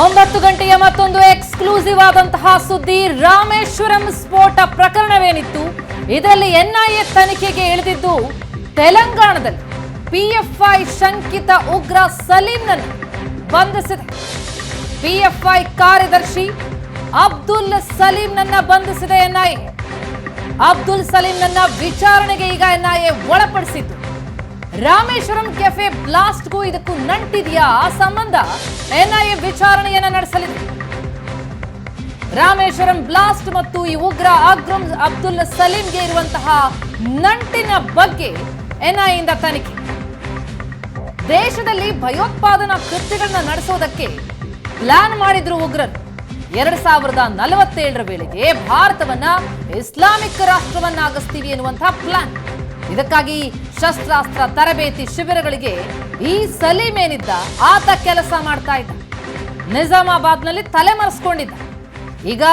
9 ಗಂಟೆಯ ಮತ್ತೊಂದು ಎಕ್ಸ್ಕ್ಲೂಸಿವ್ ಆದಂತಹ ಸುದ್ದಿ. ರಾಮೇಶ್ವರಂ ಸ್ಫೋಟ ಪ್ರಕರಣವೇನಿತ್ತು, ಇದರಲ್ಲಿ ಎನ್ಐಎ ತನಿಖೆಗೆ ಇಳಿದಿದ್ದು ತೆಲಂಗಾಣದಲ್ಲಿ ಪಿಎಫ್ಐ ಶಂಕಿತ ಉಗ್ರ ಸಲೀಂನನ್ನು ಬಂಧಿಸಿದೆ. ಪಿಎಫ್ಐ ಕಾರ್ಯದರ್ಶಿ ಅಬ್ದುಲ್ ಸಲೀಂನನ್ನ ಬಂಧಿಸಿದೆ ಎನ್ಐಎ. ಅಬ್ದುಲ್ ಸಲೀಂನನ್ನ ವಿಚಾರಣೆಗೆ ಈಗ ಎನ್ಐಎ ಒಳಪಡಿಸಿತ್ತು. ರಾಮೇಶ್ವರಂ ಕೆಫೆ ಬ್ಲಾಸ್ಟ್ಗೂ ಇದಕ್ಕೂ ನಂಟಿದೆಯಾ? ಆ ಸಂಬಂಧ ಎನ್ಐಎ ವಿಚಾರಣೆಯನ್ನ ನಡೆಸಲಿದೆ. ರಾಮೇಶ್ವರಂ ಬ್ಲಾಸ್ಟ್ ಮತ್ತು ಈ ಉಗ್ರ ಅಬ್ದುಲ್ ಸಲೀಂಗೆ ಇರುವಂತಹ ನಂಟಿನ ಬಗ್ಗೆ ಎನ್ಐಎಯಿಂದ ತನಿಖೆ. ದೇಶದಲ್ಲಿ ಭಯೋತ್ಪಾದನಾ ಕೃತ್ಯಗಳನ್ನ ನಡೆಸೋದಕ್ಕೆ ಪ್ಲಾನ್ ಮಾಡಿದ್ರು ಉಗ್ರರು. 2047ರ ವೇಳೆಗೆ ಭಾರತವನ್ನ ಇಸ್ಲಾಮಿಕ್ ರಾಷ್ಟ್ರವನ್ನಾಗಿಸ್ತೀವಿ ಎನ್ನುವಂತಹ ಪ್ಲಾನ್. ಇದಕ್ಕಾಗಿ ಶಸ್ತ್ರಾಸ್ತ್ರ ತರಬೇತಿ ಶಿಬಿರಗಳಿಗೆ ಈ ಸಲೀಂ ಏನಿದ್ದ ಆತ ಕೆಲಸ ಮಾಡ್ತಾ ಇದ್ದ. ನಿಜಾಮಾಬಾದ್ನಲ್ಲಿ ತಲೆಮರೆಸ್ಕೊಂಡಿದ್ದ. ಈಗ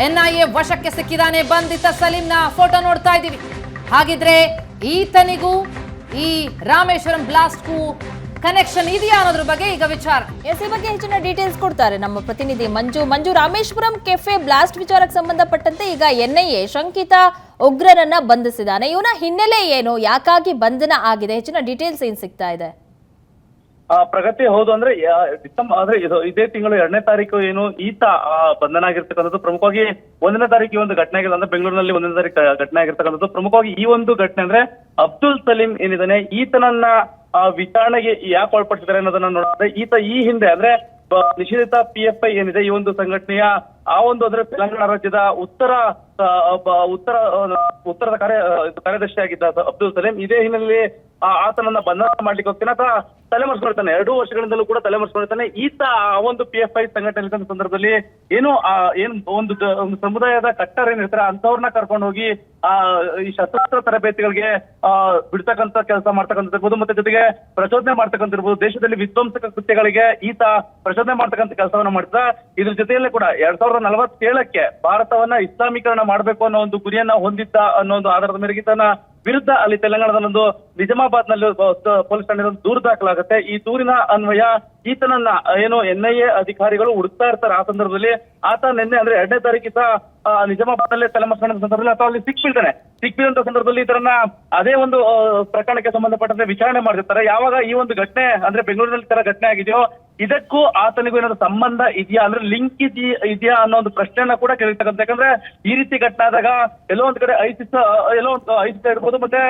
ಎನ್ಐಎ ವಶಕ್ಕೆ ಸಿಕ್ಕಿದಾನೆ. ಬಂಧಿತ ಸಲೀಂನ ಫೋಟೋ ನೋಡ್ತಾ ಇದ್ದೀವಿ. ಹಾಗಿದ್ರೆ ಈತನಿಗೂ ಈ ರಾಮೇಶ್ವರಂ ಬ್ಲಾಸ್ಟ್ಗೂ ಕನೆಕ್ಷನ್ ಇದೆಯಾ ಅನ್ನೋದ್ರ ಬಗ್ಗೆ ಈಗ ವಿಚಾರ. ಈ ಬಗ್ಗೆ ಹೆಚ್ಚಿನ ಡೀಟೇಲ್ಸ್ ಕೊಡ್ತಾರೆ ನಮ್ಮ ಪ್ರತಿನಿಧಿ ಮಂಜು. ರಾಮೇಶ್ವರಂ ಕೆಫೆ ಬ್ಲಾಸ್ಟ್ ವಿಚಾರಕ್ಕೆ ಸಂಬಂಧಪಟ್ಟಂತೆ ಈಗ ಎನ್ಐಎ ಶಂಕಿತ ಉಗ್ರರನ್ನ ಬಂಧಿಸಿದಾನೆ. ಇವನ ಹಿನ್ನೆಲೆ ಏನು, ಯಾಕಾಗಿ ಬಂಧನ ಆಗಿದೆ, ಹೆಚ್ಚಿನ ಡೀಟೇಲ್ಸ್ ಏನ್ ಸಿಗ್ತಾ ಇದೆ? ಪ್ರಗತಿ ಹೌದು. ಅಂದ್ರೆ ಇದೇ ತಿಂಗಳು 2ನೇ ತಾರೀಕು ಏನು ಈತ ಬಂಧನ ಆಗಿರ್ತಕ್ಕಂಥದ್ದು. ಪ್ರಮುಖವಾಗಿ 1ನೇ ತಾರೀಕು ಈ ಒಂದು ಘಟನೆ ಆಗಿದೆ. ಅಂದ್ರೆ ಬೆಂಗಳೂರಿನಲ್ಲಿ 1ನೇ ತಾರೀಕು ಘಟನೆ ಆಗಿರ್ತಕ್ಕಂಥದ್ದು. ಪ್ರಮುಖವಾಗಿ ಈ ಒಂದು ಘಟನೆ ಅಂದ್ರೆ ಅಬ್ದುಲ್ ಸಲೀಂ ಏನಿದ್ದಾನೆ ಈತನನ್ನ ವಿಚಾರಣೆಗೆ ಯಾಕೆ ಒಳಪಡಿಸಿದ್ದಾರೆ ಅನ್ನೋದನ್ನ ನೋಡಿದ್ರೆ, ಈತ ಈ ಹಿಂದೆ ಅಂದ್ರೆ ನಿಷೇಧಿತ ಪಿಎಫ್ಐ ಏನಿದೆ ಈ ಒಂದು ಸಂಘಟನೆಯ ಅಂದ್ರೆ ತೆಲಂಗಾಣ ರಾಜ್ಯದ ಉತ್ತರದ ಕಾರ್ಯದರ್ಶಿ ಆಗಿದ್ದ ಅಬ್ದುಲ್ ಸಲೀಂ. ಇದೇ ಹಿನ್ನೆಲೆಯಲ್ಲಿ ಆತನನ್ನ ಬಂಧನ ಮಾಡ್ಲಿಕ್ಕೆ ಹೋಗ್ತಾನೆ. ಆತ ತಲೆಮರೆಸ್ಕೊಳ್ತಾನೆ. 2 ವರ್ಷಗಳಿಂದಲೂ ಕೂಡ ತಲೆಮರೆಸ್ಕೊಳ್ತಾನೆ. ಈತ ಆ ಒಂದು ಪಿಎಫ್ಐ ಸಂಘಟನೆ ಸಂದರ್ಭದಲ್ಲಿ ಒಂದು ಸಮುದಾಯದ ಕಟ್ಟರ್ ಏನಿರ್ತಾರೆ ಅಂತವ್ರನ್ನ ಕರ್ಕೊಂಡು ಹೋಗಿ ಈ ಶಸ್ತ್ರಾಸ್ತ್ರ ತರಬೇತಿಗಳಿಗೆ ಬಿಡ್ತಕ್ಕಂಥ ಕೆಲಸ ಮಾಡ್ತಕ್ಕಂಥದ್ದು, ಮತ್ತೆ ಜೊತೆಗೆ ಪ್ರಚೋದನೆ ಮಾಡ್ತಕ್ಕಂತಿರ್ಬೋದು. ದೇಶದಲ್ಲಿ ವಿಧ್ವಂಸಕ ಕೃತ್ಯಗಳಿಗೆ ಈತ ಪ್ರಚೋದನೆ ಮಾಡ್ತಕ್ಕಂಥ ಕೆಲಸವನ್ನ ಮಾಡ್ತಾ, ಇದ್ರ ಜೊತೆಯಲ್ಲೇ ಕೂಡ 2047ಕ್ಕೆ ಭಾರತವನ್ನ ಇಸ್ಲಾಮೀಕರಣ ಮಾಡಬೇಕು ಅನ್ನೋ ಒಂದು ಗುರಿಯನ್ನ ಹೊಂದಿದ್ದ ಅನ್ನೋ ಒಂದು ಆಧಾರದ ಮೇರೆಗೆ ತನ್ನ ವಿರುದ್ಧ ಅಲ್ಲಿ ತೆಲಂಗಾಣದಲ್ಲೊಂದು ನಿಜಾಮಾಬಾದ್ ನಲ್ಲಿ ಪೊಲೀಸ್ ಠಾಣೆ ದೂರು ದಾಖಲಾಗುತ್ತೆ. ಈ ದೂರಿನ ಅನ್ವಯ ಈತನನ್ನ ಎನ್ಐಎ ಅಧಿಕಾರಿಗಳು ಹುಡುಕ್ತಾ ಇರ್ತಾರೆ. ಆ ಸಂದರ್ಭದಲ್ಲಿ ಆತ ನಿನ್ನೆ ಅಂದ್ರೆ 2ನೇ ತಾರೀಕಿತ ನಿಜಾಮಾಬಾದ್ ನಲ್ಲಿ ತಲೆಮರೆಸ್ಕೊಂಡ ಸಂದರ್ಭದಲ್ಲಿ ಆತ ಅಲ್ಲಿ ಸಿಕ್ಬಿದಂತ ಸಂದರ್ಭದಲ್ಲಿ ಇದರನ್ನ ಅದೇ ಒಂದು ಪ್ರಕರಣಕ್ಕೆ ಸಂಬಂಧಪಟ್ಟಂತೆ ವಿಚಾರಣೆ ಮಾಡ್ತಿರ್ತಾರೆ. ಯಾವಾಗ ಈ ಒಂದು ಘಟನೆ ಅಂದ್ರೆ ಬೆಂಗಳೂರಿನಲ್ಲಿ ತರ ಘಟನೆ ಆಗಿದೆಯೋ ಇದಕ್ಕೂ ಆತನಿಗೂ ಏನಾದ್ರು ಸಂಬಂಧ ಇದೆಯಾ, ಅಂದ್ರೆ ಲಿಂಕ್ ಇದೆಯಾ ಅನ್ನೋ ಒಂದು ಪ್ರಶ್ನೆಯನ್ನ ಕೂಡ ಕೇಳಿರ್ತಕ್ಕಂಥ. ಯಾಕಂದ್ರೆ ಈ ರೀತಿ ಘಟನೆ ಆದಾಗ ಎಲ್ಲೋ ಒಂದ್ ಕಡೆ ಐಸಿಸ್ ಇರ್ಬೋದು, ಮತ್ತೆ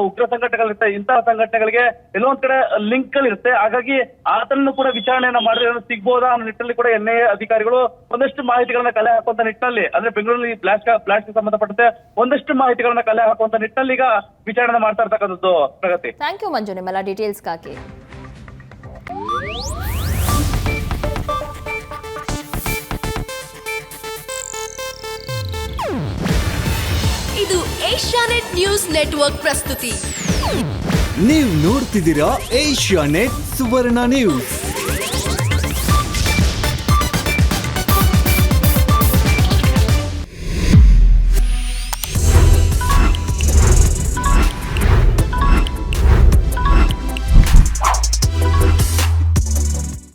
ಉಗ್ರ ಸಂಘಟನೆಗಳಿರುತ್ತೆ. ಇಂತಹ ಸಂಘಟನೆಗಳಿಗೆ ಎಲ್ಲೋ ಒಂದ್ ಕಡೆ ಲಿಂಕ್ ಗಳಿರುತ್ತೆ. ಹಾಗಾಗಿ ಆತನನ್ನು ಕೂಡ ವಿಚಾರಣೆಯನ್ನ ಮಾಡಿದ್ರೆ ಸಿಗ್ಬೋದಾ ಅನ್ನೋ ನಿಟ್ಟಿನಲ್ಲಿ ಕೂಡ ಎನ್ಐಎ ಅಧಿಕಾರಿಗಳು ಒಂದಷ್ಟು ಮಾಹಿತಿಗಳನ್ನ ಕಲೆ ಹಾಕುವಂತ ನಿಟ್ಟಿನಲ್ಲಿ ಅಂದ್ರೆ ಬೆಂಗಳೂರಲ್ಲಿ ಬ್ಲಾಸ್ಟ್ ಸಂಬಂಧಪಟ್ಟಂತೆ ಒಂದಷ್ಟು ಮಾಹಿತಿಗಳನ್ನ ಕಲೆ ಹಾಕುವಂತ ನಿಟ್ಟಿನಲ್ಲಿ ಈಗ ವಿಚಾರಣೆ ಮಾಡ್ತಾ ಇರ್ತಕ್ಕಂಥದ್ದು. ಪ್ರಗತಿ, ಥ್ಯಾಂಕ್ ಯು ಮಂಜು ನಿಮ್ಮೆಲ್ಲ ಡೀಟೇಲ್ಸ್ಗಾಗಿ. ಇದು ಏಷ್ಯಾನೆಟ್ ನ್ಯೂಸ್ ನೆಟ್ವರ್ಕ್ ಪ್ರಸ್ತುತಿ. ನೀವು ನೋಡ್ತಿದ್ದೀರಾ ಏಷ್ಯಾನೆಟ್ ಸುವರ್ಣ ನ್ಯೂಸ್.